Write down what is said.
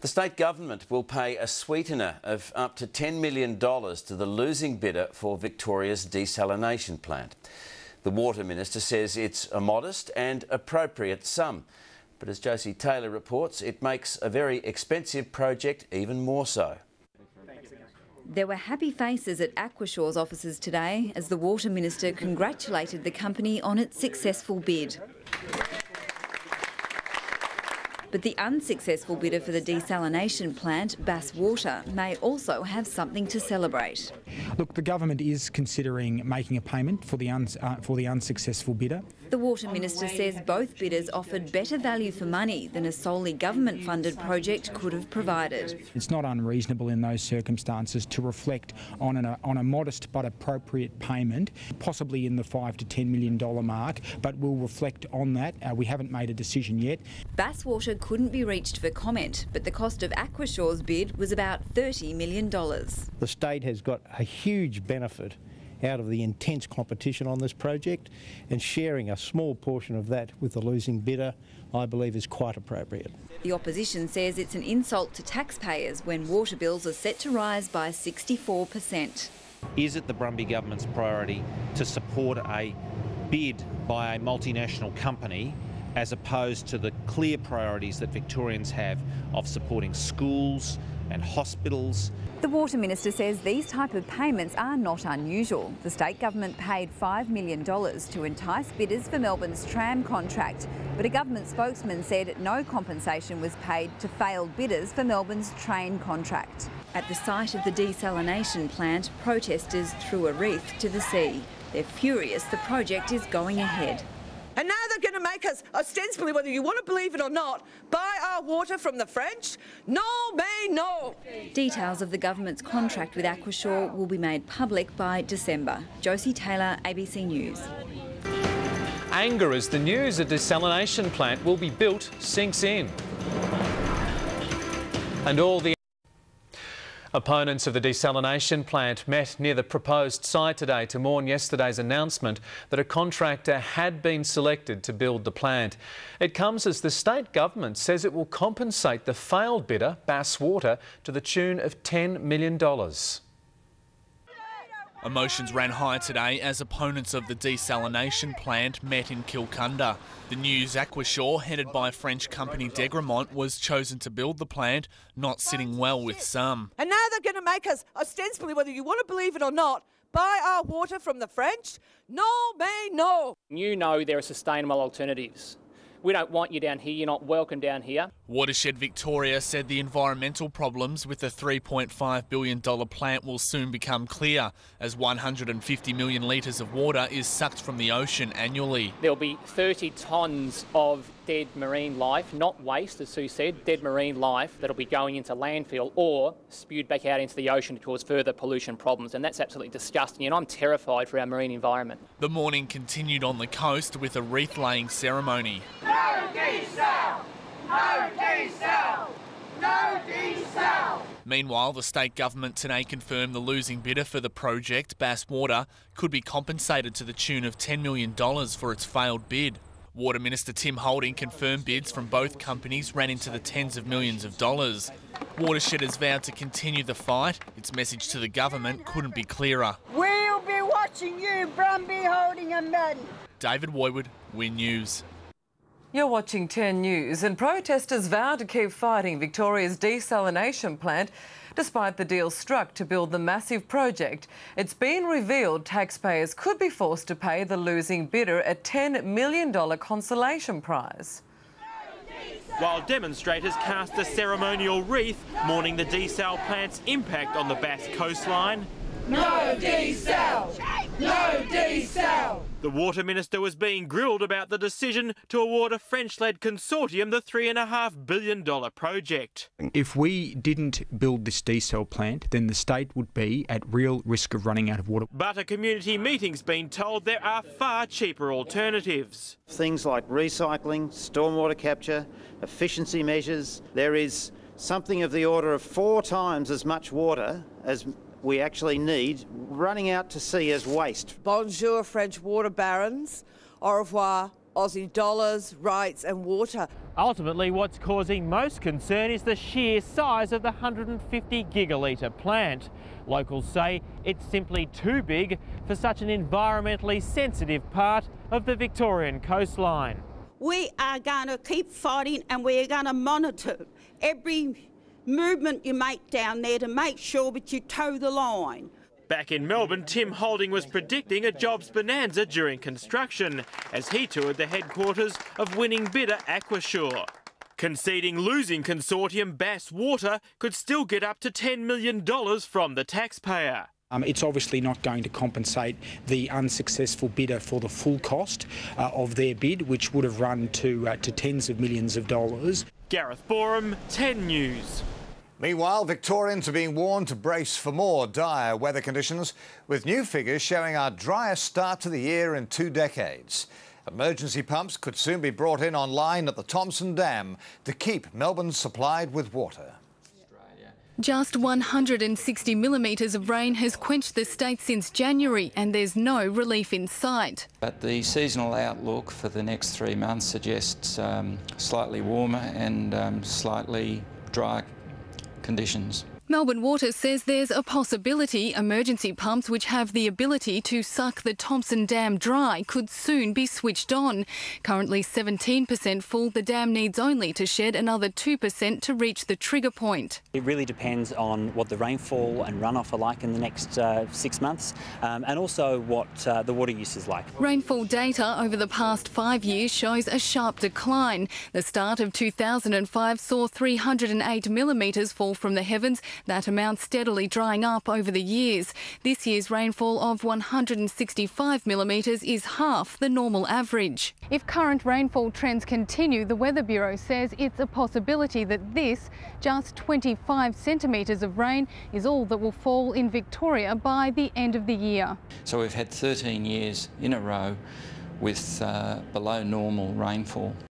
The state government will pay a sweetener of up to $10 million to the losing bidder for Victoria's desalination plant. The Water Minister says it's a modest and appropriate sum. But as Josie Taylor reports, it makes a very expensive project even more so. There were happy faces at Aquashore's offices today as the Water Minister congratulated the company on its successful bid. But the unsuccessful bidder for the desalination plant, Basswater, may also have something to celebrate. Look, the government is considering making a payment for the unsuccessful bidder. The Water Minister says both bidders offered better value for money than a solely government-funded project could have provided. It's not unreasonable in those circumstances to reflect on a modest but appropriate payment, possibly in the $5 to $10 million mark, but we'll reflect on that. We haven't made a decision yet. Basswater couldn't be reached for comment, but the cost of Aquashore's bid was about $30 million. The state has got a huge benefit out of the intense competition on this project, and sharing a small portion of that with the losing bidder, I believe, is quite appropriate. The opposition says it's an insult to taxpayers when water bills are set to rise by 64%. Is it the Brumby government's priority to support a bid by a multinational company as opposed to the clear priorities that Victorians have of supporting schools and hospitals? The Water Minister says these type of payments are not unusual. The state government paid $5 million to entice bidders for Melbourne's tram contract, but a government spokesman said no compensation was paid to failed bidders for Melbourne's train contract. At the site of the desalination plant, protesters threw a wreath to the sea. They're furious the project is going ahead. And now they're going to make us, ostensibly, whether you want to believe it or not, buy our water from the French? No, may no. Details of the government's contract with Aquashore will be made public by December. Josie Taylor, ABC News. Anger as the news a desalination plant will be built sinks in. And all the opponents of the desalination plant met near the proposed site today to mourn yesterday's announcement that a contractor had been selected to build the plant. It comes as the state government says it will compensate the failed bidder, Basswater, to the tune of $10 million. Emotions ran high today as opponents of the desalination plant met in Kilcunda. The News Aquashore, headed by French company Degremont, was chosen to build the plant, not sitting well with some. And now they're going to make us, ostensibly, whether you want to believe it or not, buy our water from the French? No, may no. You know there are sustainable alternatives. We don't want you down here, you're not welcome down here. Watershed Victoria said the environmental problems with the $3.5 billion plant will soon become clear as 150 million litres of water is sucked from the ocean annually. There'll be 30 tonnes of dead marine life, not waste, as Sue said, dead marine life that'll be going into landfill or spewed back out into the ocean to cause further pollution problems, and that's absolutely disgusting, and I'm terrified for our marine environment. The morning continued on the coast with a wreath-laying ceremony. No desal! No desal! No desal! Meanwhile, the state government today confirmed the losing bidder for the project, Basswater, could be compensated to the tune of $10 million for its failed bid. Water Minister Tim Holding confirmed bids from both companies ran into the tens of millions of dollars. Watershed has vowed to continue the fight. Its message to the government couldn't be clearer. We'll be watching you, Brumby Holding and men. David Woywood, Win News. You're watching 10 News, and protesters vow to keep fighting Victoria's desalination plant despite the deal struck to build the massive project. It's been revealed taxpayers could be forced to pay the losing bidder a $10 million consolation prize. While demonstrators cast a ceremonial wreath mourning the desal plant's impact on the Bass coastline. No desal! No desal! The Water Minister was being grilled about the decision to award a French-led consortium the $3.5 billion project. If we didn't build this desal plant, then the state would be at real risk of running out of water. But a community meeting's been told there are far cheaper alternatives. Things like recycling, stormwater capture, efficiency measures. There is something of the order of 4 times as much water as we actually need running out to sea as waste. Bonjour, French water barons. Au revoir, Aussie dollars, rights and water. Ultimately, what's causing most concern is the sheer size of the 150 gigalitre plant. Locals say it's simply too big for such an environmentally sensitive part of the Victorian coastline. We are going to keep fighting and we're going to monitor every movement you make down there to make sure that you toe the line. Back in Melbourne, Tim Holding was predicting a jobs bonanza during construction as he toured the headquarters of winning bidder Aquashore. Conceding losing consortium Bass Water could still get up to $10 million from the taxpayer. It's obviously not going to compensate the unsuccessful bidder for the full cost of their bid, which would have run to tens of millions of dollars. Gareth Boreham, 10 News. Meanwhile, Victorians are being warned to brace for more dire weather conditions, with new figures showing our driest start to the year in 2 decades. Emergency pumps could soon be brought in online at the Thomson Dam to keep Melbourne supplied with water. Just 160 millimetres of rain has quenched the state since January, and there's no relief in sight. But the seasonal outlook for the next 3 months suggests slightly warmer and slightly dry conditions. Melbourne Water says there's a possibility emergency pumps which have the ability to suck the Thomson Dam dry could soon be switched on. Currently 17% full, the dam needs only to shed another 2% to reach the trigger point. It really depends on what the rainfall and runoff are like in the next 6 months, and also what the water use is like. Rainfall data over the past 5 years shows a sharp decline. The start of 2005 saw 308 millimetres fall from the heavens. That amount steadily drying up over the years. This year's rainfall of 165 millimetres is half the normal average. If current rainfall trends continue, the Weather Bureau says it's a possibility that this, just 25 centimetres of rain, is all that will fall in Victoria by the end of the year. So we've had 13 years in a row with below normal rainfall.